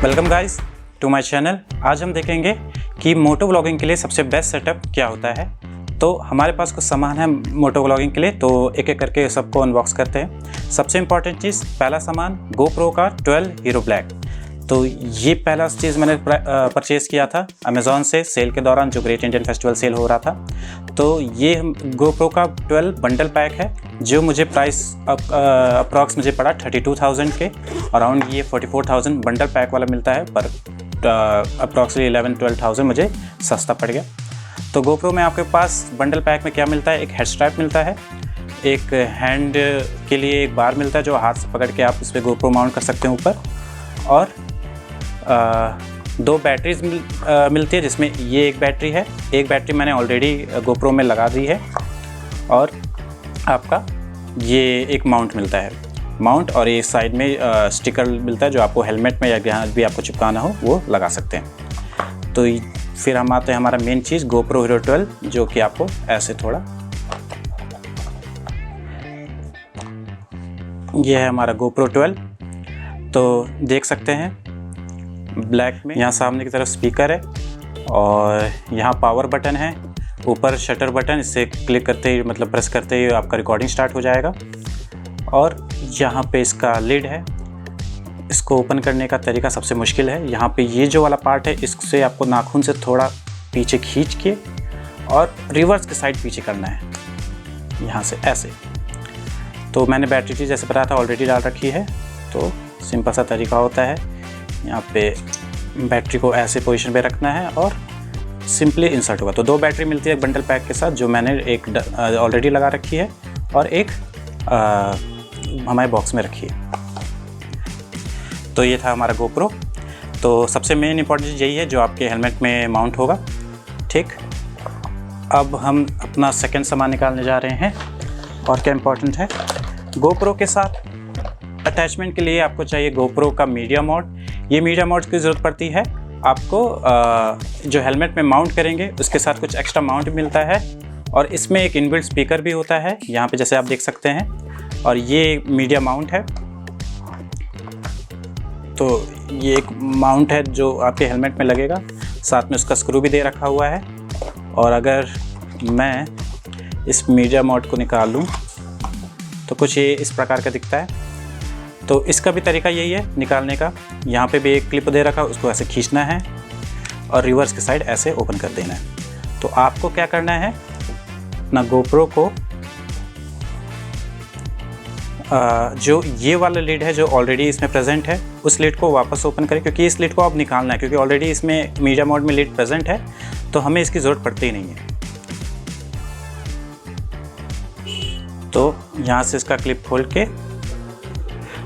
Welcome guys to my channel. आज हम देखेंगे कि मोटो व्लॉगिंग के लिए सबसे बेस्ट सेटअप क्या होता है। तो हमारे पास कुछ सामान है मोटो व्लॉगिंग के लिए, तो एक एक करके सबको अनबॉक्स करते हैं। सबसे इम्पॉर्टेंट चीज़, पहला सामान GoPro का 12 हीरो ब्लैक। तो ये पहला चीज़ मैंने परचेज़ किया था अमेज़ॉन से सेल के दौरान, जो ग्रेट इंडियन फेस्टिवल सेल हो रहा था। तो ये GoPro का 12 बंडल पैक है, जो मुझे प्राइस अप्रॉक्स मुझे पड़ा 32,000 के अराउंड। ये 44,000 बंडल पैक वाला मिलता है, पर अप्रॉक्सली 11-12,000 मुझे सस्ता पड़ गया। तो GoPro में आपके पास बंडल पैक में क्या मिलता है, एक हेड स्ट्रैप मिलता है, एक हैंड के लिए एक बार मिलता है जो हाथ से पकड़ के आप उस पर GoPro माउंट कर सकते हैं ऊपर, और 2 बैटरीज मिलती है, जिसमें ये एक बैटरी है। एक बैटरी मैंने ऑलरेडी GoPro में लगा दी है, और आपका ये एक माउंट मिलता है, माउंट, और ये साइड में स्टिकर मिलता है जो आपको हेलमेट में या जहाँ भी आपको चिपकाना हो वो लगा सकते हैं। तो फिर हम आते हैं हमारा मेन चीज़ GoPro Hero 12, जो कि आपको ऐसे थोड़ा, ये है हमारा GoPro 12। तो देख सकते हैं ब्लैक में यहाँ सामने की तरफ स्पीकर है, और यहाँ पावर बटन है, ऊपर शटर बटन, इससे क्लिक करते ही मतलब प्रेस करते ही आपका रिकॉर्डिंग स्टार्ट हो जाएगा। और यहाँ पे इसका लिड है, इसको ओपन करने का तरीका सबसे मुश्किल है। यहाँ पे ये जो वाला पार्ट है, इससे आपको नाखून से थोड़ा पीछे खींच के और रिवर्स के साइड पीछे करना है, यहाँ से ऐसे। तो मैंने बैटरी जैसे बताया था ऑलरेडी डाल रखी है, तो सिंपल सा तरीका होता है। यहाँ पे बैटरी को ऐसे पोजीशन पे रखना है और सिंपली इंसर्ट होगा। तो 2 बैटरी मिलती है बंडल पैक के साथ, जो मैंने एक ऑलरेडी लगा रखी है और एक हमारे बॉक्स में रखी है। तो ये था हमारा GoPro। तो सबसे मेन इंपॉर्टेंट चीज़ यही है जो आपके हेलमेट में माउंट होगा। ठीक, अब हम अपना सेकंड सामान निकालने जा रहे हैं। और क्या इम्पोर्टेंट है, GoPro के साथ अटैचमेंट के लिए आपको चाहिए GoPro का मीडिया मोड। ये मीडिया मोड की ज़रूरत पड़ती है आपको जो हेलमेट में माउंट करेंगे उसके साथ कुछ एक्स्ट्रा माउंट मिलता है, और इसमें एक इनबिल्ट स्पीकर भी होता है यहाँ पे, जैसे आप देख सकते हैं। और ये मीडिया माउंट है, तो ये एक माउंट है जो आपके हेलमेट में लगेगा, साथ में उसका स्क्रू भी दे रखा हुआ है। और अगर मैं इस मीडिया माउंट को निकाल लूँ तो कुछ ये इस प्रकार का दिखता है। तो इसका भी तरीका यही है निकालने का। यहाँ पे भी एक क्लिप दे रखा है, उसको ऐसे खींचना है और रिवर्स के साइड ऐसे ओपन कर देना है। तो आपको क्या करना है, अपना GoPro को जो ये वाला लीड है जो ऑलरेडी इसमें प्रेजेंट है, उस लीड को वापस ओपन करें, क्योंकि इस लीड को अब निकालना है, क्योंकि ऑलरेडी इसमें मीडिया मोड में लीड प्रेजेंट है, तो हमें इसकी ज़रूरत पड़ती ही नहीं है। तो यहाँ से इसका क्लिप खोल के,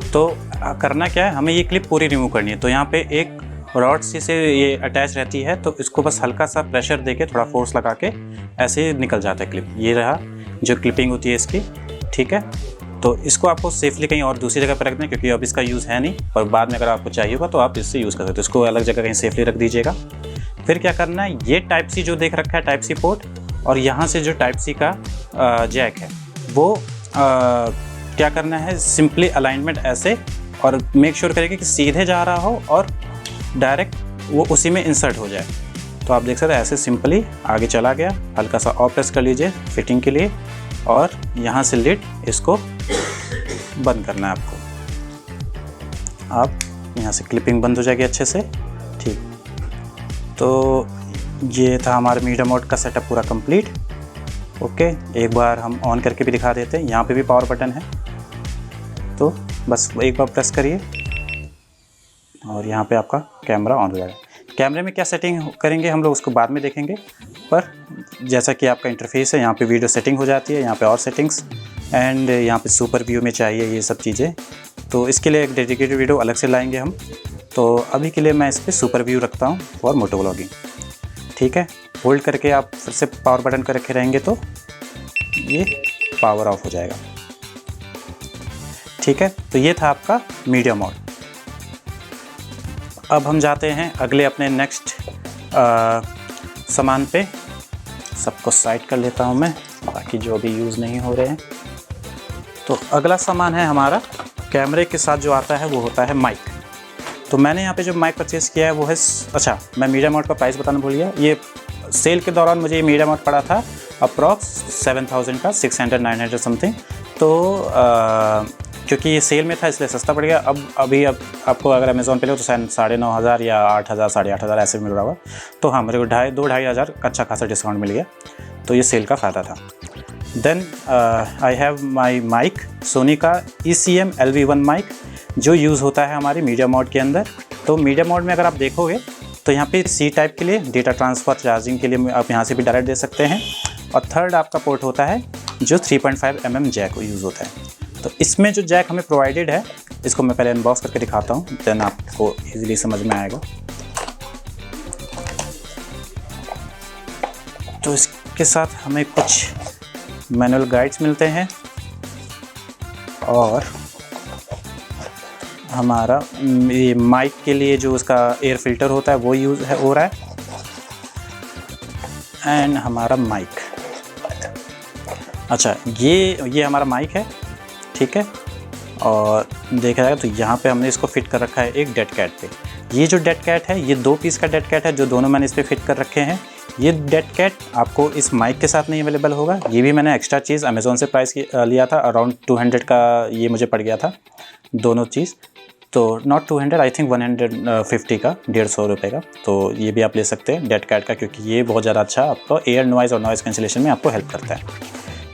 तो करना क्या है, हमें ये क्लिप पूरी रिमूव करनी है। तो यहाँ पे एक रॉड से ये अटैच रहती है, तो इसको बस हल्का सा प्रेशर देके थोड़ा फोर्स लगा के ऐसे निकल जाता है क्लिप। ये रहा जो क्लिपिंग होती है इसकी, ठीक है। तो इसको आपको सेफली कहीं और दूसरी जगह पर रखना है, क्योंकि अब इसका यूज़ है नहीं, पर बाद में अगर आपको चाहिए होगा तो आप इससे यूज़ कर सकते हो। इसको अलग जगह कहीं सेफली रख दीजिएगा। फिर क्या करना है, ये टाइप सी जो देख रखा है टाइप सी पोर्ट, और यहाँ से जो टाइप सी का जैक है, वो क्या करना है, सिंपली अलाइनमेंट ऐसे, और मेक श्योर करेंगे कि सीधे जा रहा हो और डायरेक्ट वो उसी में इंसर्ट हो जाए। तो आप देख सकते हैं ऐसे सिंपली आगे चला गया। हल्का सा ऑफ प्रेस कर लीजिए फिटिंग के लिए, और यहाँ से लिड इसको बंद करना है आपको। आप यहाँ से क्लिपिंग बंद हो जाएगी अच्छे से। ठीक, तो ये था हमारा मीडिया मोड का सेटअप पूरा कंप्लीट। ओके, एक बार हम ऑन करके भी दिखा देते हैं। यहाँ पे भी पावर बटन है, तो बस एक बार प्रेस करिए और यहाँ पे आपका कैमरा ऑन हो जाएगा। कैमरे में क्या सेटिंग करेंगे हम लोग उसको बाद में देखेंगे, पर जैसा कि आपका इंटरफेस है, यहाँ पे वीडियो सेटिंग हो जाती है, यहाँ पे और सेटिंग्स, एंड यहाँ पे सुपर व्यू में चाहिए ये सब चीज़ें। तो इसके लिए एक डेडिकेटेड वीडियो अलग से लाएंगे हम। तो अभी के लिए मैं इस पर सुपर व्यू रखता हूँ फॉर मोटो व्लॉगिंग। ठीक है, होल्ड करके आप फिर से पावर बटन कर रखे रहेंगे तो ये पावर ऑफ हो जाएगा। ठीक है, तो ये था आपका मीडिया मोड। अब हम जाते हैं अगले अपने नेक्स्ट सामान पे। सबको साइड कर लेता हूँ मैं, बाकी जो भी यूज़ नहीं हो रहे हैं। तो अगला सामान है हमारा कैमरे के साथ जो आता है वो होता है माइक। तो मैंने यहाँ पे जो माइक परचेज़ किया है वो है, अच्छा मैं मीडिया माउंट का प्राइस बताना भूल गया। ये सेल के दौरान मुझे ये मीडिया माउंट पड़ा था अप्रॉक्स 7000 का, 600-900 समथिंग। तो क्योंकि ये सेल में था इसलिए सस्ता पड़ गया। अभी आपको अगर अमेज़ॉन पे लो तो 9500 या 8000, 8500 ऐसे मिल रहा होगा। तो हाँ, मेरे को 2-2,500 का अच्छा खासा डिस्काउंट मिल गया, तो ये सेल का फ़ायदा था। Then I have my mic, Sony का ECM LV1 माइक, जो यूज़ होता है हमारे मीडिया मोड के अंदर। तो मीडिया मोड में अगर आप देखोगे तो यहाँ पे C टाइप के लिए डेटा ट्रांसफ़र चार्जिंग के लिए आप यहाँ से भी डायरेक्ट दे सकते हैं। और थर्ड आपका पोर्ट होता है जो 3.5 mm जैक यूज़ होता है। तो इसमें जो जैक हमें प्रोवाइडेड है, इसको मैं पहले अनबॉक्स करके दिखाता हूँ, देन आपको ईजिली समझ में आएगा। तो इसके साथ हमें कुछ मैनुअल गाइड्स मिलते हैं और हमारा ये माइक के लिए जो उसका एयर फिल्टर होता है वो यूज़ हो रहा है, एंड हमारा माइक। अच्छा, ये हमारा माइक है, ठीक है। और देखा जाएगा तो यहाँ पे हमने इसको फिट कर रखा है एक डेड कैट पे। ये जो डेड कैट है, ये 2 पीस का डेड कैट है जो दोनों मैंने इस पर फिट कर रखे हैं। ये डेड कैट आपको इस माइक के साथ नहीं अवेलेबल होगा। ये भी मैंने एक्स्ट्रा चीज़ अमेज़ॉन से प्राइस लिया था, अराउंड 200 का ये मुझे पड़ गया था दोनों चीज़। तो नॉट 200, आई थिंक 150 का, 150 रुपये का। तो ये भी आप ले सकते हैं डेड कैट का, क्योंकि ये बहुत ज़्यादा अच्छा आपको एयर नॉइज़ और नॉइज़ कैंसिलेशन में आपको हेल्प करता है,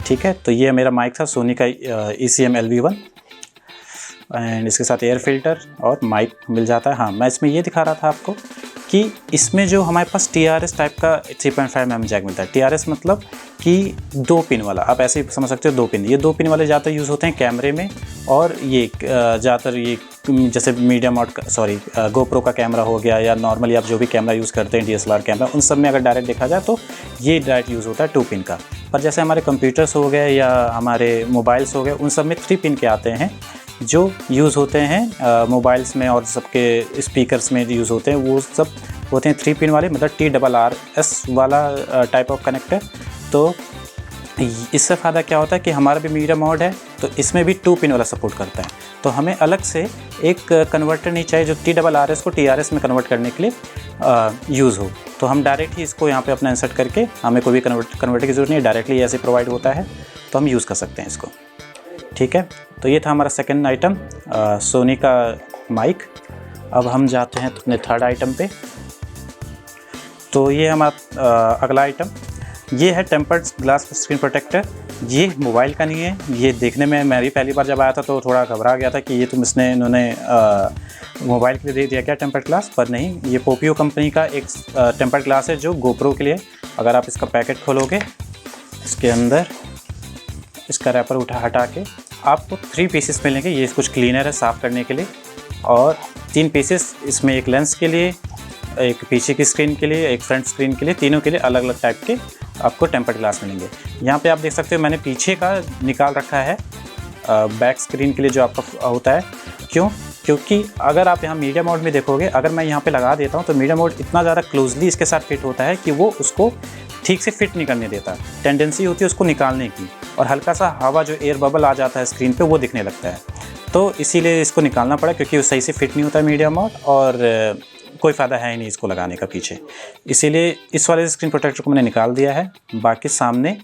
ठीक है। तो ये मेरा माइक था सोनी का ECM LV1, एंड इसके साथ एयर फिल्टर और माइक मिल जाता है। हाँ, मैं इसमें ये दिखा रहा था आपको कि इसमें जो हमारे पास TRS टाइप का 3.5 mm जैक मिलता है। TRS मतलब कि 2 पिन वाला, आप ऐसे ही समझ सकते हो, 2 पिन। ये 2 पिन वाले ज़्यादातर यूज़ होते हैं कैमरे में, और ये ज़्यादातर ये जैसे मीडिया मोड का, सॉरी GoPro का कैमरा हो गया, या नॉर्मली आप जो भी कैमरा यूज़ करते हैं DSLR कैमरा, उन सब में अगर डायरेक्ट देखा जाए तो ये डायरेक्ट यूज़ होता है 2 पिन का। पर जैसे हमारे कंप्यूटर्स हो गए या हमारे मोबाइल्स हो गए, उन सब में 3 पिन के आते हैं जो यूज़ होते हैं मोबाइल्स में, और सबके स्पीकर्स में यूज़ होते हैं। वो सब होते हैं 3 पिन वाले, मतलब TRRS वाला टाइप ऑफ कनेक्टर। तो इससे फ़ायदा क्या होता है कि हमारा भी मीडिया मोड है, तो इसमें भी 2 पिन वाला सपोर्ट करता है। तो हमें अलग से एक कन्वर्टर नहीं चाहिए जो TRRS को TRS में कन्वर्ट करने के लिए यूज़ हो। तो हम डायरेक्ट ही इसको यहाँ पे अपना इंसर्ट करके, हमें कोई भी कन्वर्टर की ज़रूरत नहीं है, डायरेक्टली ऐसे प्रोवाइड होता है, तो हम यूज़ कर सकते हैं इसको, ठीक है। तो ये था हमारा सेकंड आइटम, सोनी का माइक। अब हम जाते हैं अपने थर्ड आइटम पे। तो ये हमारा अगला आइटम, ये है टेम्पर्ड ग्लास स्क्रीन प्रोटेक्टर। ये मोबाइल का नहीं है, ये देखने में मैं भी पहली बार जब आया था तो थोड़ा घबरा गया था कि ये इन्होंने मोबाइल के लिए दे दिया क्या टेम्पर्ड ग्लास, पर नहीं, ये पोपियो कंपनी का एक टेम्पर्ड ग्लास है जो GoPro के लिए। अगर आप इसका पैकेट खोलोगे, इसके अंदर इसका रैपर हटा के आपको 3 पीसेस मिलेंगे। ये कुछ क्लीनर है साफ़ करने के लिए, और 3 पीसेस इसमें, एक लेंस के लिए, एक पीछे की स्क्रीन के लिए, एक फ्रंट स्क्रीन के लिए, तीनों के लिए अलग अलग टाइप के आपको टेम्पर्ड ग्लास मिलेंगे। यहाँ पे आप देख सकते हो मैंने पीछे का निकाल रखा है बैक स्क्रीन के लिए जो आपका होता है। क्योंकि अगर आप यहाँ मीडिया मोड में देखोगे, अगर मैं यहाँ पे लगा देता हूँ तो मीडिया मोड इतना ज़्यादा क्लोजली इसके साथ फिट होता है कि वो उसको ठीक से फिट नहीं करने देता। टेंडेंसी होती है उसको निकालने की, और हल्का सा हवा जो एयर बबल आ जाता है स्क्रीन पे वो दिखने लगता है। तो इसीलिए इसको निकालना पड़ा, क्योंकि वो सही से फिट नहीं होता मीडिया मोड, और कोई फ़ायदा है ही नहीं इसको लगाने का पीछे। इसीलिए इस वाले स्क्रीन प्रोटेक्टर को मैंने निकाल दिया है। बाकी सामने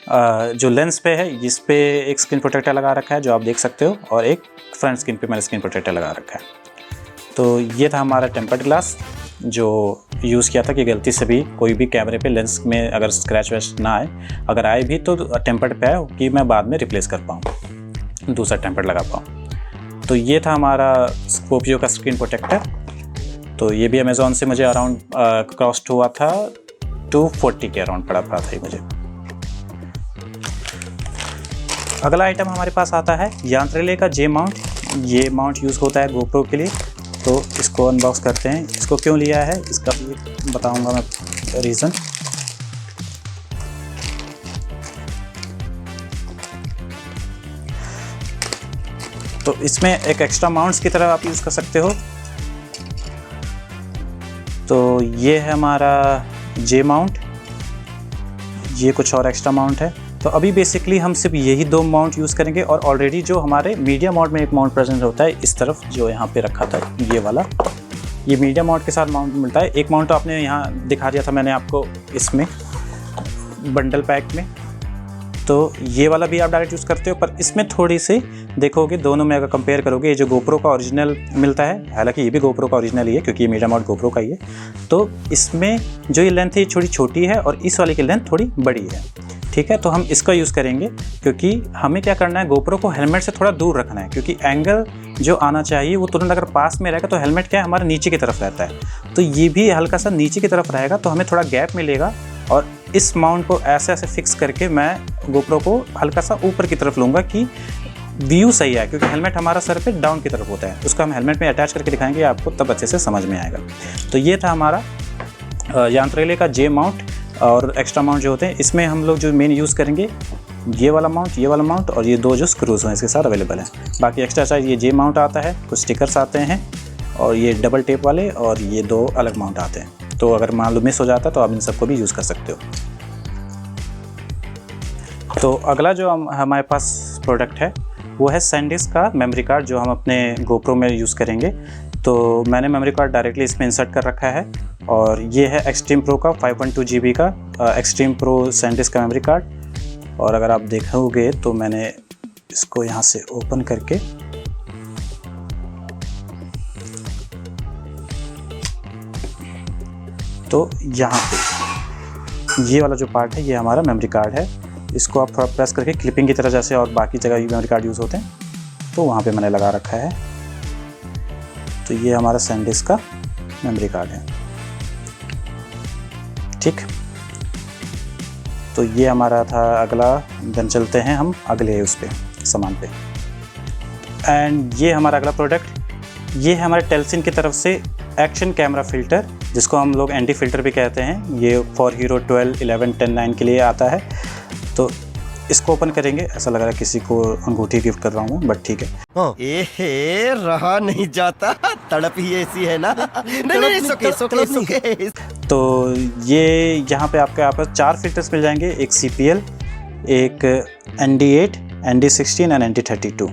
जो लेंस पे है, इस पे एक स्क्रीन प्रोटेक्टर लगा रखा है जो आप देख सकते हो, और एक फ्रंट स्क्रीन पे मैंने स्क्रीन प्रोटेक्टर लगा रखा है। तो ये था हमारा टेम्पर्ड ग्लास जो यूज़ किया था कि गलती से भी कोई भी कैमरे पे लेंस में अगर स्क्रैच वैच ना आए, अगर आए भी तो टेम्पर्ड पे आए कि मैं बाद में रिप्लेस कर पाऊँ, दूसरा टेम्पर्ड लगा पाऊँ। तो ये था हमारा पोपियो का स्क्रीन प्रोटेक्टर। तो ये भी अमेज़ॉन से मुझे अराउंड कॉस्ट हुआ था 240 के अराउंड पड़ा था ये मुझे। अगला आइटम हमारे पास आता है यांत्रेले का J माउंट। ये माउंट यूज़ होता है GoPro के लिए। तो इसको अनबॉक्स करते हैं। इसको क्यों लिया है इसका भी बताऊंगा मैं रीज़न। तो इसमें एक एक्स्ट्रा माउंट्स की तरह आप यूज़ कर सकते हो। तो ये है हमारा J माउंट, ये कुछ और एक्स्ट्रा माउंट है। तो अभी बेसिकली हम सिर्फ यही 2 माउंट यूज़ करेंगे और ऑलरेडी जो हमारे मीडिया माउंट में एक माउंट प्रेजेंट होता है इस तरफ जो यहाँ पे रखा था ये वाला, ये मीडिया माउंट के साथ माउंट मिलता है। एक माउंट तो आपने यहाँ दिखा दिया था मैंने आपको इसमें बंडल पैक में, तो ये वाला भी आप डायरेक्ट यूज़ करते हो। पर इसमें थोड़ी सी देखोगे, दोनों में अगर कंपेयर करोगे, ये जो गोप्रो का ओरिजिनल मिलता है, हालांकि ये भी गोप्रो का ओरिजिनल ही है क्योंकि ये मीडिया माउंट गोप्रो का ही है, तो इसमें जो ये लेंथ है ये थोड़ी छोटी है और इस वाले की लेंथ थोड़ी बड़ी है। ठीक है, तो हम इसका यूज़ करेंगे क्योंकि हमें क्या करना है, गोप्रो को हेलमेट से थोड़ा दूर रखना है क्योंकि एंगल जो आना चाहिए वो तुरंत अगर पास में रहेगा तो हेलमेट क्या है हमारा नीचे की तरफ रहता है, तो ये भी हल्का सा नीचे की तरफ रहेगा, तो हमें थोड़ा गैप मिलेगा। और इस माउंट को ऐसे ऐसे फिक्स करके मैं गोप्रो को हल्का सा ऊपर की तरफ लूँगा कि व्यू सही है, क्योंकि हेलमेट हमारा सर पे डाउन की तरफ होता है, उसको हम हेलमेट में अटैच करके दिखाएंगे आपको, तब अच्छे से समझ में आएगा। तो ये था हमारा यांत्रेले का जे माउंट और एक्स्ट्रा माउंट जो होते हैं। इसमें हम लोग जो मेन यूज़ करेंगे ये वाला माउंट और ये 2 जो स्क्रूज हैं इसके साथ अवेलेबल हैं। बाकी एक्स्ट्रा चार्ज ये जे माउंट आता है, कुछ स्टिकर्स आते हैं और ये डबल टेप वाले, और ये 2 अलग माउंट आते हैं। तो अगर मान लो मिस हो जाता तो आप इन सबको भी यूज़ कर सकते हो। तो अगला जो हमारे पास प्रोडक्ट है वो है सैनडिस्क का मेमोरी कार्ड, जो हम अपने गोप्रो में यूज़ करेंगे। तो मैंने मेमोरी कार्ड डायरेक्टली इसमें इंसर्ट कर रखा है और ये है एक्सट्रीम प्रो का 512 GB का एक्सट्रीम प्रो सैनडिस्क का मेमोरी कार्ड। और अगर आप देखोगे तो मैंने इसको यहाँ से ओपन करके तो यहाँ पे ये वाला जो पार्ट है ये हमारा मेमोरी कार्ड है। इसको आप थोड़ा प्रेस करके क्लिपिंग की तरह, जैसे और बाकी जगह भी मेमोरी कार्ड यूज़ होते हैं, तो वहाँ पे मैंने लगा रखा है। तो ये हमारा सैनडिस्क का मेमोरी कार्ड है। ठीक, तो ये हमारा था अगला। देन चलते हैं हम अगले उस पे सामान पे। एंड ये हमारा अगला प्रोडक्ट, ये है हमारे टेल्सिन की तरफ से एक्शन कैमरा फ़िल्टर, जिसको हम लोग एंटी फ़िल्टर भी कहते हैं। ये फॉर हीरो 12, 11, 10, 9 के लिए आता है। तो इसको ओपन करेंगे, ऐसा लग रहा है किसी को अंगूठी गिफ्ट कर रहा हूँ, बट ठीक है। एहे, रहा नहीं जाता, तड़प ही ऐसी है ना। नहीं, सोके। तो ये यहाँ पे आपके आप 4 फिल्टर्स मिल जाएंगे, एक CPL, एक ND8, ND16 और ND32।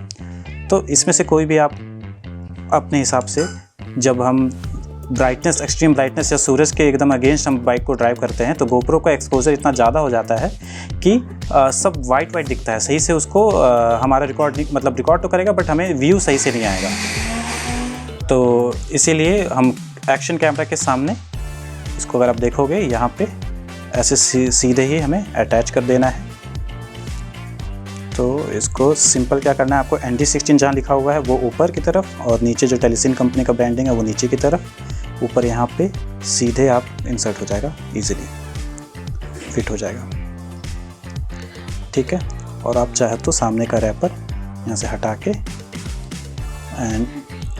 तो इसमें से कोई भी आप अपने हिसाब से, जब हम ब्राइटनेस, एक्सट्रीम ब्राइटनेस या सूरज के एकदम अगेंस्ट हम बाइक को ड्राइव करते हैं तो गोप्रो का एक्सपोजर इतना ज़्यादा हो जाता है कि सब वाइट दिखता है, सही से उसको हमारा रिकॉर्ड तो करेगा बट हमें व्यू सही से नहीं आएगा। तो इसीलिए हम एक्शन कैमरा के सामने इसको अगर आप देखोगे यहाँ पे ऐसे सीधे ही हमें अटैच कर देना है। तो इसको सिंपल क्या करना है, आपको ND16 जहाँ लिखा हुआ है वो ऊपर की तरफ, और नीचे जो टेलीसिन कंपनी का ब्रांडिंग है वो नीचे की तरफ, ऊपर यहाँ पे सीधे आप इंसर्ट हो जाएगा, इजीली फिट हो जाएगा। ठीक है, और आप चाहे तो सामने का रैपर यहाँ से हटा के एंड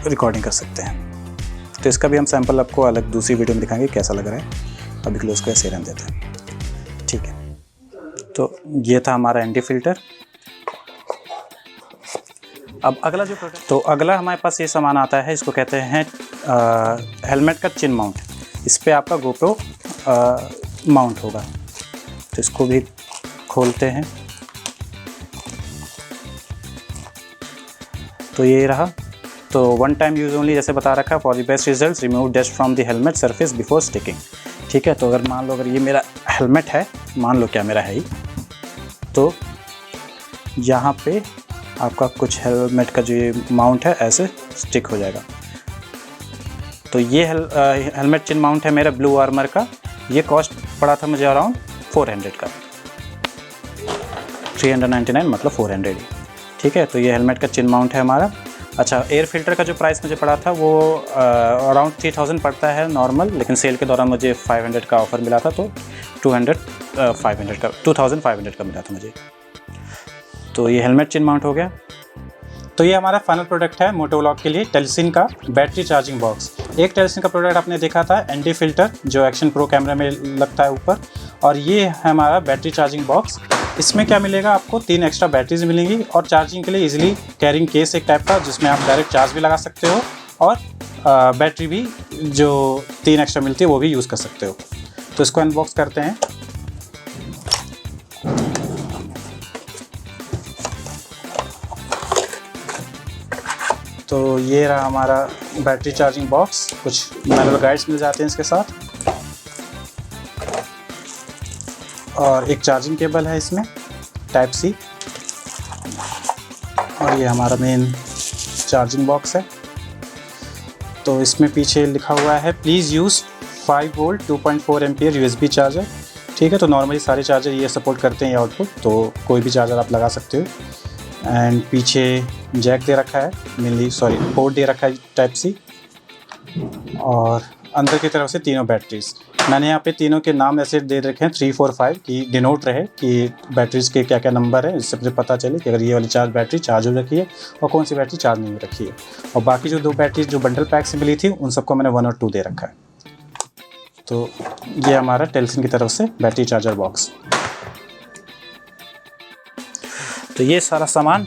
रिकॉर्डिंग कर सकते हैं। तो इसका भी हम सैंपल आपको अलग दूसरी वीडियो में दिखाएंगे कैसा लग रहा है। अभी के लिए उसको ऐसे रहने देते हैं। ठीक है, तो ये था हमारा एंटी फ़िल्टर। अब अगला जो प्रोडक्ट, तो अगला हमारे पास ये सामान आता है, इसको कहते हैं हेलमेट का चिन माउंट। इस पे आपका गोप्रो माउंट होगा। तो इसको भी खोलते हैं। तो ये रहा। तो 1 टाइम यूज़ ओनली, जैसे बता रखा है, for the best results remove dust from the helmet surface before sticking. ठीक है, तो अगर मान लो अगर ये मेरा हेलमेट है, मान लो क्या मेरा है ही, तो यहाँ पे आपका कुछ हेलमेट का जो ये माउंट है ऐसे स्टिक हो जाएगा। तो ये हेलमेट चिन माउंट है मेरा ब्लू आर्मर का। ये कॉस्ट पड़ा था मुझे अराउंड 400 का, 399 मतलब 400 ही। ठीक है, तो ये हेलमेट का चिन माउंट है हमारा। अच्छा, एयर फिल्टर का जो प्राइस मुझे पड़ा था वो अराउंड 3000 पड़ता है नॉर्मल, लेकिन सेल के दौरान मुझे 500 का ऑफ़र मिला था, तो 2500 का मिला था मुझे। तो ये हेलमेट चिन माउंट हो गया। तो ये हमारा फाइनल प्रोडक्ट है मोटोव्लॉग के लिए, टेल्सिन का बैटरी चार्जिंग बॉक्स। एक टेल्सिन का प्रोडक्ट आपने देखा था एंटी फ़िल्टर, जो एक्शन प्रो कैमरा में लगता है ऊपर, और ये है हमारा बैटरी चार्जिंग बॉक्स। इसमें क्या मिलेगा, आपको 3 एक्स्ट्रा बैटरीज मिलेंगी और चार्जिंग के लिए इजीली कैरिंग केस एक टाइप का, जिसमें आप डायरेक्ट चार्ज भी लगा सकते हो, और बैटरी भी जो 3 एक्स्ट्रा मिलती है वो भी यूज़ कर सकते हो। तो इसको अनबॉक्स करते हैं। तो ये रहा हमारा बैटरी चार्जिंग बॉक्स, कुछ मैनुअल गाइड्स मिल जाते हैं इसके साथ, और एक चार्जिंग केबल है इसमें टाइप सी, और ये हमारा मेन चार्जिंग बॉक्स है। तो इसमें पीछे लिखा हुआ है please use 5 volt 2.4 ampere USB charger. ठीक है, तो नॉर्मली सारे चार्जर ये सपोर्ट करते हैं ये आउटपुट, तो कोई भी चार्जर आप लगा सकते हो। एंड पीछे जैक दे रखा है, पोर्ट दे रखा है टाइप सी, और अंदर की तरफ से तीनों बैटरीज। मैंने यहाँ पे तीनों के नाम ऐसे दे रखे हैं 3, 4, 5 की डिनोट रहे कि बैटरीज के क्या क्या नंबर है, इससे मुझे पता चले कि अगर ये वाली बैटरी चार्ज हो रखी है और कौन सी बैटरी चार्ज नहीं हो रखी है। और बाकी जो 2 बैटरी जो बंडल पैक से मिली थी उन सबको मैंने 1 और 2 दे रखा है। तो ये हमारा टेल्सन की तरफ से बैटरी चार्जर बॉक्स। तो ये सारा सामान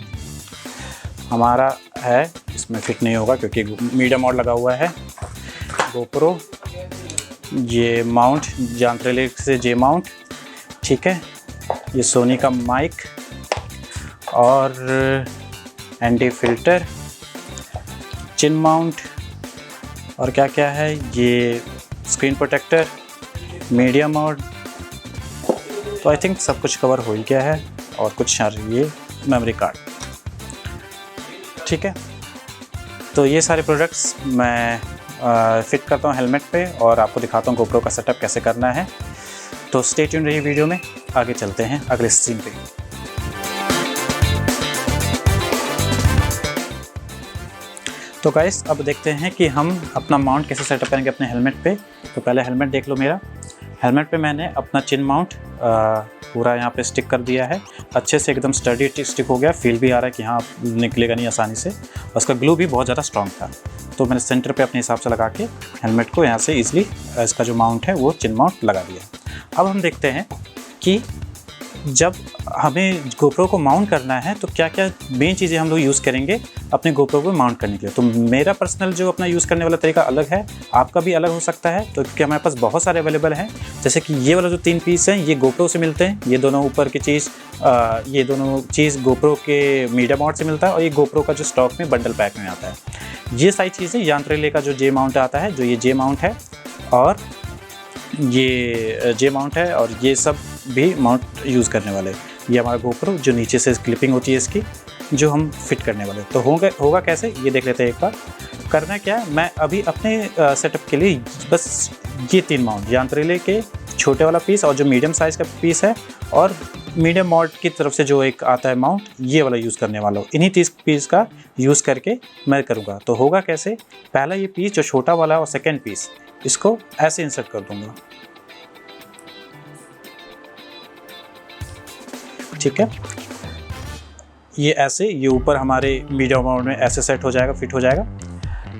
हमारा है, इसमें फिट नहीं होगा क्योंकि मीडिया मोड लगा हुआ है। गोप्रो, ये माउंट जानत्रेले से जे माउंट, ठीक है, ये सोनी का माइक और एंटी फिल्टर, चिन माउंट, और क्या क्या है, ये स्क्रीन प्रोटेक्टर, मीडिया मोड। तो आई थिंक सब कुछ कवर हो ही गया है, और कुछ ये मेमोरी कार्ड। ठीक है, तो ये सारे प्रोडक्ट्स मैं फिट करता हूँ हेलमेट पे और आपको दिखाता हूँ गोप्रो का सेटअप कैसे करना है। तो स्टे ट्यून रहिए वीडियो में, आगे चलते हैं अगले सीन पे। तो गाइस अब देखते हैं कि हम अपना माउंट कैसे सेटअप करेंगे अपने हेलमेट पे। तो पहले हेलमेट देख लो मेरा। हेलमेट पे मैंने अपना चिन माउंट पूरा यहाँ पे स्टिक कर दिया है, अच्छे से एकदम स्टडी स्टिक हो गया, फील भी आ रहा है कि हाँ निकलेगा नहीं आसानी से। उसका ग्लू भी बहुत ज़्यादा स्ट्रॉन्ग था। तो मैंने सेंटर पे अपने हिसाब से लगा के हेलमेट को यहाँ से ईजिली इसका जो माउंट है वो चिन माउंट लगा दिया। अब हम देखते हैं कि जब हमें गोप्रो को माउंट करना है तो क्या क्या मेन चीज़ें हम लोग यूज़ करेंगे अपने गोप्रो को माउंट करने के लिए। तो मेरा पर्सनल जो अपना यूज़ करने वाला तरीका अलग है, आपका भी अलग हो सकता है। तो क्योंकि हमारे पास बहुत सारे अवेलेबल हैं, जैसे कि ये वाला जो 3 पीस हैं ये गोप्रो से मिलते हैं, ये दोनों ऊपर की चीज़ ये दोनों चीज़ गोप्रो के मीडिया माउंट से मिलता है, और ये गोप्रो का जो स्टॉक में बंडल पैक में आता है। ये सारी चीज़ें जानत्रेले का जो जे माउंट आता है, जो ये जे माउंट है, और ये जे माउंट है, और ये सब भी माउंट यूज़ करने वाले। ये हमारा गोप्रो जो नीचे से क्लिपिंग होती है इसकी, जो हम फिट करने वाले। तो होगा कैसे ये देख लेते हैं एक बार। करना क्या है, मैं अभी अपने सेटअप के लिए बस ये 3 माउंट, जानत्रेले के छोटे वाला पीस और जो मीडियम साइज़ का पीस है, और मीडियम माउंट की तरफ से जो एक आता है माउंट, ये वाला यूज़ करने वाला हूँ। इन्हीं 30 पीस का यूज़ करके मैं करूँगा। तो होगा कैसे, पहला ये पीस जो छोटा वाला और सेकेंड पीस, इसको ऐसे इंसर्ट कर दूँगा। ठीक है, ये ऐसे, ये ऊपर हमारे मीडियम माउंट में ऐसे सेट हो जाएगा, फिट हो जाएगा।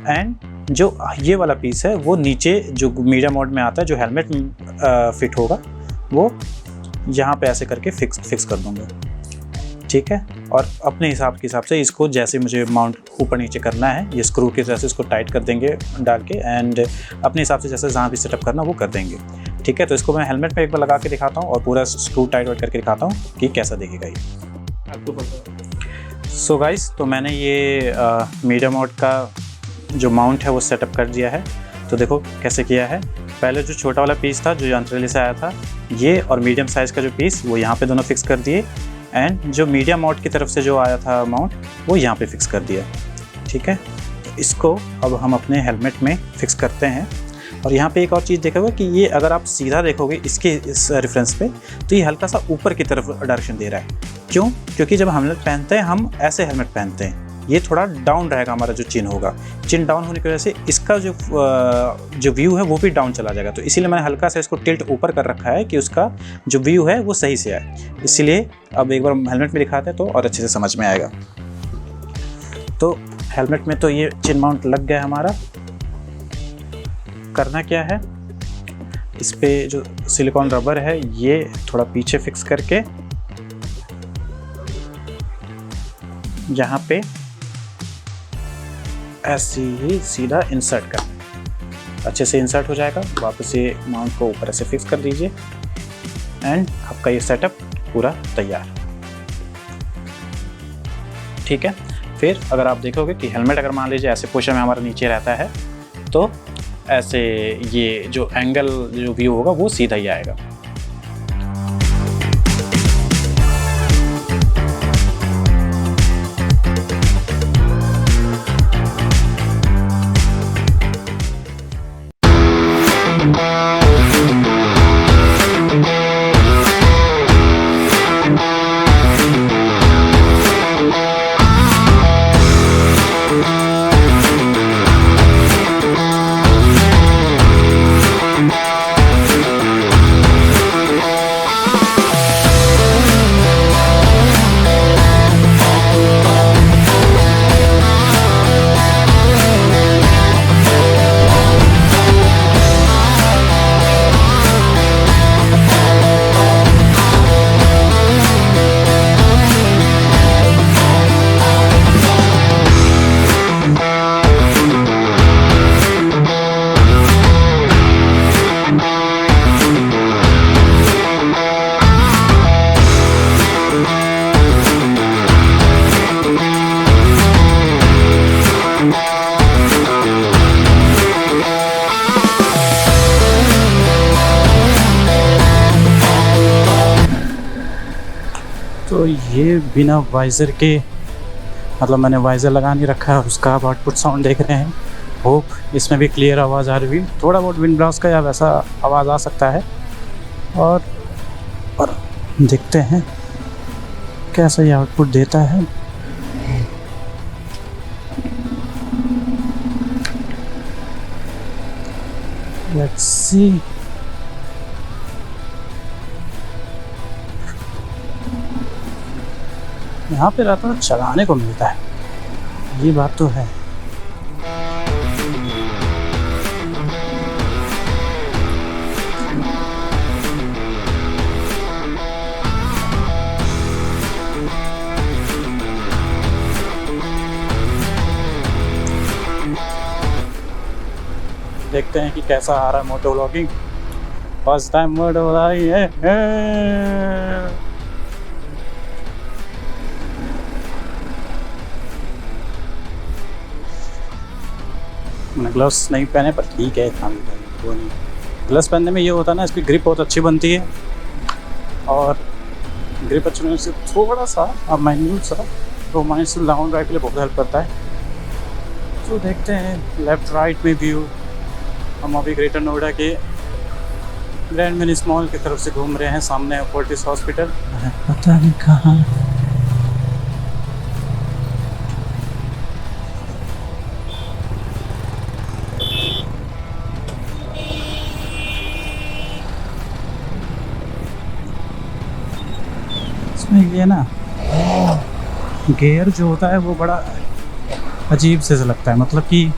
एंड जो ये वाला पीस है वो नीचे जो मीडियम माउंट में आता है, जो हेलमेट में फिट होगा, वो यहाँ पे ऐसे करके फिक्स कर दूँगा। ठीक है, और अपने हिसाब से इसको जैसे मुझे माउंट ऊपर नीचे करना है, ये स्क्रू की तरह से इसको टाइट कर देंगे डाल के, एंड अपने हिसाब से जैसे जहाँ भी सेटअप करना वो कर देंगे। ठीक है, तो इसको मैं हेलमेट पे एक बार लगा के दिखाता हूँ और पूरा स्क्रू टाइट वाइट करके दिखाता हूँ कि कैसा दिखेगा ये। सो गाइस, तो मैंने ये मीडियम माउंट का जो माउंट है वो सेटअप कर दिया है। तो देखो कैसे किया है। पहले जो छोटा वाला पीस था जो जानत्रेले से आया था, ये और मीडियम साइज़ का जो पीस वो यहाँ पे दोनों फिक्स कर दिए, एंड जो मीडियम माउंट की तरफ से जो आया था माउंट वो यहाँ पे फिक्स कर दिया। ठीक है, तो इसको अब हम अपने हेलमेट में फिक्स करते हैं। और यहाँ पे एक और चीज़ देखोगे कि ये अगर आप सीधा देखोगे इस रेफरेंस पे, तो ये हल्का सा ऊपर की तरफ डायरेक्शन दे रहा है। क्यों? क्योंकि जब हेलमेट पहनते हैं हम ऐसे हेलमेट पहनते हैं, ये थोड़ा डाउन रहेगा, हमारा जो चिन होगा, चिन डाउन होने की वजह से इसका जो व्यू है वो भी डाउन चला जाएगा। तो इसीलिए मैंने हल्का सा इसको टिल्ट ऊपर कर रखा है कि उसका जो व्यू है वो सही से आए। इसीलिए अब एक बार हेलमेट में दिखाते हैं तो और अच्छे से समझ में आएगा। तो हेलमेट में तो ये चिन माउंट लग गया हमारा। करना क्या है, इस पे जो सिलिकॉन रबर है ये थोड़ा पीछे फिक्स करके यहाँ पे ऐसे ही सीधा इंसर्ट कर, अच्छे से इंसर्ट हो जाएगा। वापस ये माउंट को ऊपर ऐसे फिक्स कर दीजिए, एंड आपका ये सेटअप पूरा तैयार। ठीक है, फिर अगर आप देखोगे कि हेलमेट अगर मान लीजिए ऐसे पोजीशन में हमारा नीचे रहता है तो ऐसे ये जो एंगल जो व्यू होगा वो सीधा ही आएगा। तो ये बिना वाइज़र के, मतलब मैंने वाइज़र लगा नहीं रखा है और उसका आप आउटपुट साउंड देख रहे हैं। होप इसमें भी क्लियर आवाज़ आ रही है। थोड़ा बहुत विंड ब्लास्ट का या वैसा आवाज़ आ सकता है। और देखते हैं कैसा ये आउटपुट देता है। Let's see. यहाँ पे रहता है चलाने को मिलता है, ये बात तो है। देखते हैं कि कैसा आ रहा है moto vlogging. First time moto vlogging है। मैंने ग्लव्स नहीं पहने पर ठीक है, इतना वो नहीं। ग्लव्स पहनने में ये होता है ना, इसकी ग्रिप बहुत अच्छी बनती है और ग्रिप अच्छी बनने से थोड़ा सा अब माइन्यूट सा तो माइनस लॉन्ग ड्राइव के लिए बहुत हेल्प करता है। तो देखते हैं लेफ़्ट राइट में व्यू। हम अभी ग्रेटर नोएडा के ग्रैंड मिनिस मॉल की तरफ से घूम रहे हैं। सामने फोर्टिस हॉस्पिटल, पता नहीं कहाँ। इसमें ये ना गियर जो होता है वो बड़ा अजीब से लगता है, मतलब कि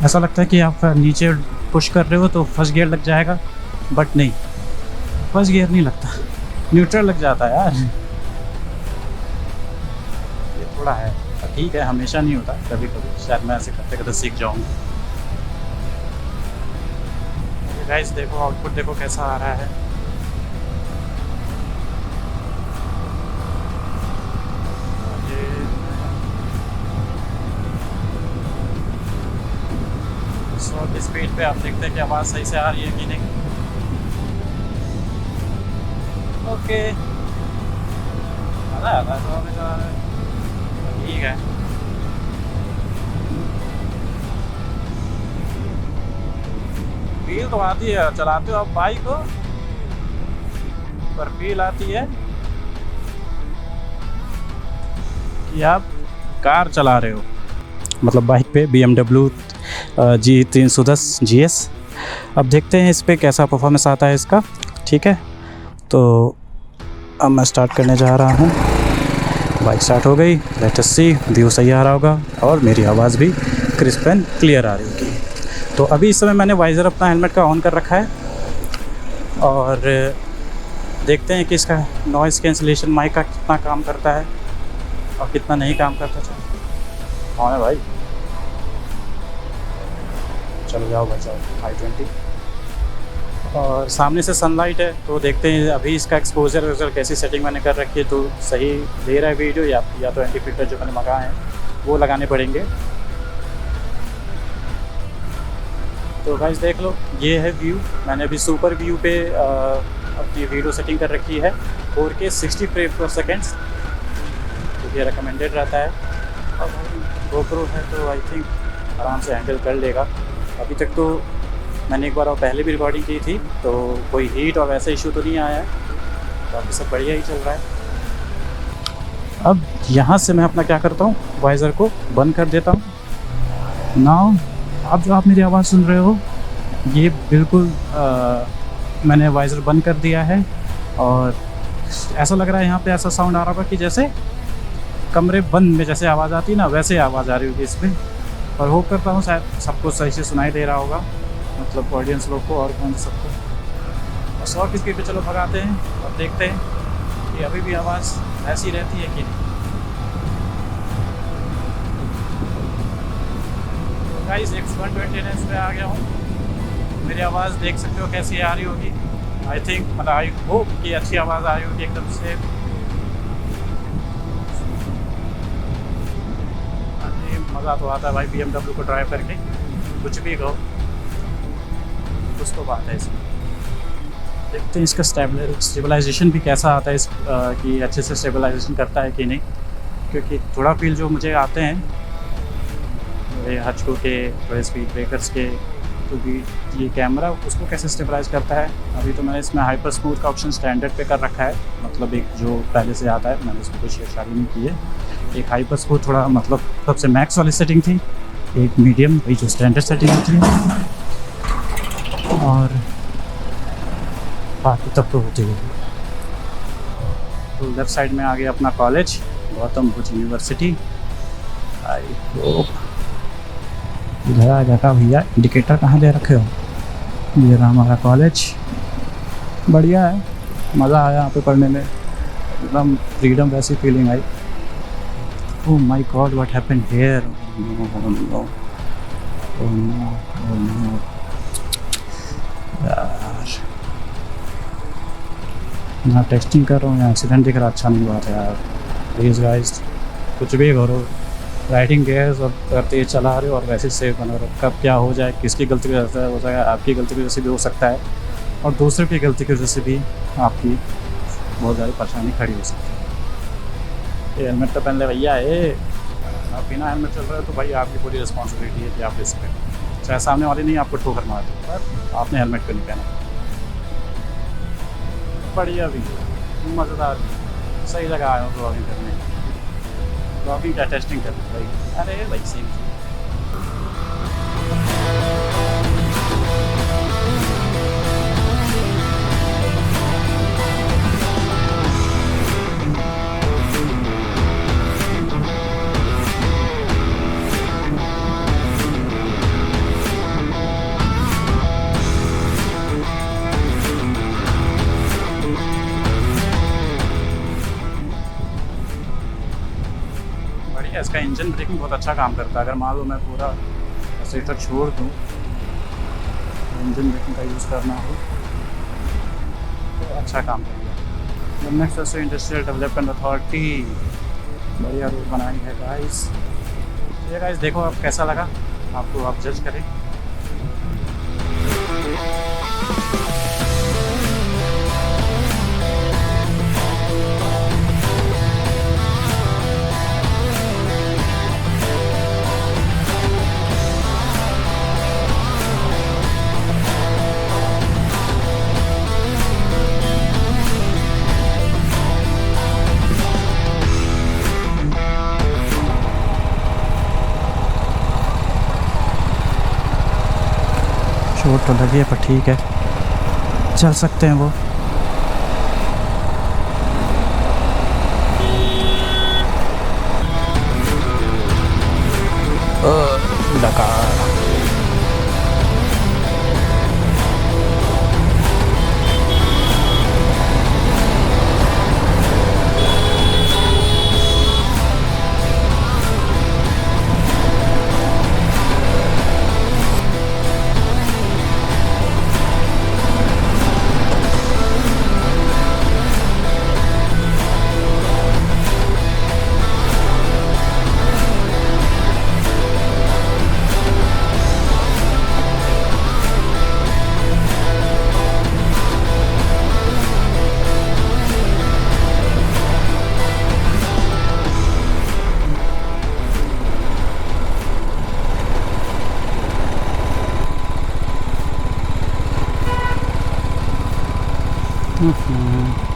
ऐसा लगता है कि आप नीचे पुश कर रहे हो तो फर्स्ट गियर लग जाएगा, बट नहीं, फर्स्ट गियर नहीं लगता, न्यूट्रल लग जाता है यार। ये थोड़ा है, ठीक है, हमेशा नहीं होता, कभी कभी शायद मैं ऐसे करते करते सीख जाऊँगा। गाइस देखो आउटपुट देखो कैसा आ रहा है। स्पीड पे आप देखते हैं कि आवाज़ सही से आ रही है कि नहीं। ओके, ठीक है। फील तो आती है, चलाते हो आप बाइक को पर फील आती है कि आप कार चला रहे हो। मतलब बाइक पे BMW G310 GS। अब देखते हैं इस पर कैसा परफॉर्मेंस आता है इसका। ठीक है, तो अब मैं स्टार्ट करने जा रहा हूँ। बाइक स्टार्ट हो गई। लेट अस सी, व्यू सही आ रहा होगा और मेरी आवाज़ भी क्रिस्प एंड क्लियर आ रही होगी। तो अभी इस समय मैंने वाइज़र अपना हेलमेट का ऑन कर रखा है और देखते हैं कि इसका नॉइज़ कैंसिलेशन माइक का कितना काम करता है और कितना नहीं काम करता। चलो कौन है भाई, चलो जाओ बचाओ। I20 और सामने से सनलाइट है, तो देखते हैं अभी इसका एक्सपोजर वगैरह कैसी सेटिंग मैंने कर रखी है, तो सही दे रहा है वीडियो या तो एंटी फिल्टर जो मैंने मंगाए हैं वो लगाने पड़ेंगे। तो गाइस देख लो, ये है व्यू। मैंने अभी सुपर व्यू पे अपनी वीडियो सेटिंग कर रखी है 4K 60 फ्रेम पर सेकेंड, तो ये रिकमेंडेड रहता है। और GoPro है तो आई थिंक आराम से हैंडल कर लेगा। अभी तक तो मैंने एक बार और पहले भी रिकॉर्डिंग की थी, तो कोई हीट और वैसा इशू तो नहीं आया है, बाकी सब बढ़िया ही चल रहा है। अब यहाँ से मैं अपना क्या करता हूँ, वाइज़र को बंद कर देता हूँ। नाउ अब जो आप मेरी आवाज़ सुन रहे हो, ये बिल्कुल मैंने वाइज़र बंद कर दिया है, और ऐसा लग रहा है यहाँ पे ऐसा साउंड आ रहा होगा कि जैसे कमरे बंद में जैसे आवाज़ आती है ना, वैसे आवाज़ आ रही होगी इसमें। और होप करता हूँ शायद सबको सही से सुनाई दे रहा होगा, मतलब ऑडियंस लोग को और कौन सबको। बस और किस पे चलो भगाते हैं और देखते हैं कि अभी भी आवाज़ ऐसी रहती है कि नहीं। गाइस 120 पे आ गया हूँ। मेरी आवाज़ देख सकते हो कैसी आ रही होगी। आई थिंक मतलब आई होप कि अच्छी आवाज़ आ रही होगी एकदम से। मज़ा तो आता है भाई BMW को ड्राइव करके, कुछ भी कहो, कुछ तो बात है इसमें। देखते हैं इसका स्टेबलाइजेशन भी कैसा आता है, इस कि अच्छे से स्टेबलाइजेशन करता है कि नहीं, क्योंकि थोड़ा फील जो मुझे आते हैं हचको के, थोड़े स्पीड ब्रेकर्स के, तो भी ये कैमरा उसको कैसे स्टेबलाइज करता है। अभी तो मैंने इसमें हाइपर स्मूथ का ऑप्शन स्टैंडर्ड पे कर रखा है, मतलब एक जो पहले से आता है, मैंने इसमें कोई शेयरशादी नहीं की है। एक हाइपर स्मूथ थोड़ा मतलब सबसे मैक्स वाली सेटिंग थी, एक मीडियम वही जो स्टैंडर्ड सेटिंग होती है, और बाकी तब तो होती है। तो लेफ्ट साइड में आ गया अपना college, Gautam Buddha university. I hope इधर आ जाता भैया। इंडिकेटर कहाँ दे रखे हो? ये रहा हमारा कॉलेज, बढ़िया है, मज़ा आया यहाँ पे पढ़ने में, एकदम फ्रीडम वैसी फीलिंग आई। Oh my god, what happened here? Oh no यार, यहाँ टेक्सटिंग कर रहा हूँ, यहाँ एक्सीडेंट दिख रहा, अच्छा नहीं बात है यार। प्लीज़ गाइस कुछ भी करो, राइडिंग गेयर्स और तेज चला रहे हो और वैसे सेफ बना रहे हो। कब क्या हो जाए, किसकी गलती की वजह से हो जाएगा, आपकी गलती की वजह से भी हो सकता है, और दूसरे की गलती की वजह से भी आपकी बहुत ज़्यादा परेशानी खड़ी हो सकती है। ये हेलमेट तो पहन ले भैया, आप बिना हेलमेट चल रहे हो तो भाई आपकी पूरी रिस्पॉन्सिबिलिटी है कि आप रिस्क करें, चाहे सामने वाले नहीं आपको ठोकर मार दे, पर आपने हेलमेट क्यों नहीं पहना। बढ़िया भी, मज़ेदार, सही जगह आया हूँ ब्लॉगिंग करने, ब्लॉगिंग का टेस्टिंग करने भाई। अरे भाई सेम इसका इंजन ब्रेकिंग बहुत अच्छा काम करता है। अगर मान लो मैं पूरा एक्सीलेटर छोड़ दूँ, इंजन ब्रेकिंग का यूज़ करना हो तो अच्छा काम करेगा। नेक्स्ट इंडस्ट्रियल डेवलपमेंट अथॉरिटी, बढ़िया रोड बनाई है गाइस। ये गाइस देखो अब कैसा लगा आपको, आप जज करें। चोट तो लगी है पर ठीक है, चल सकते हैं वो। लगा हम्म।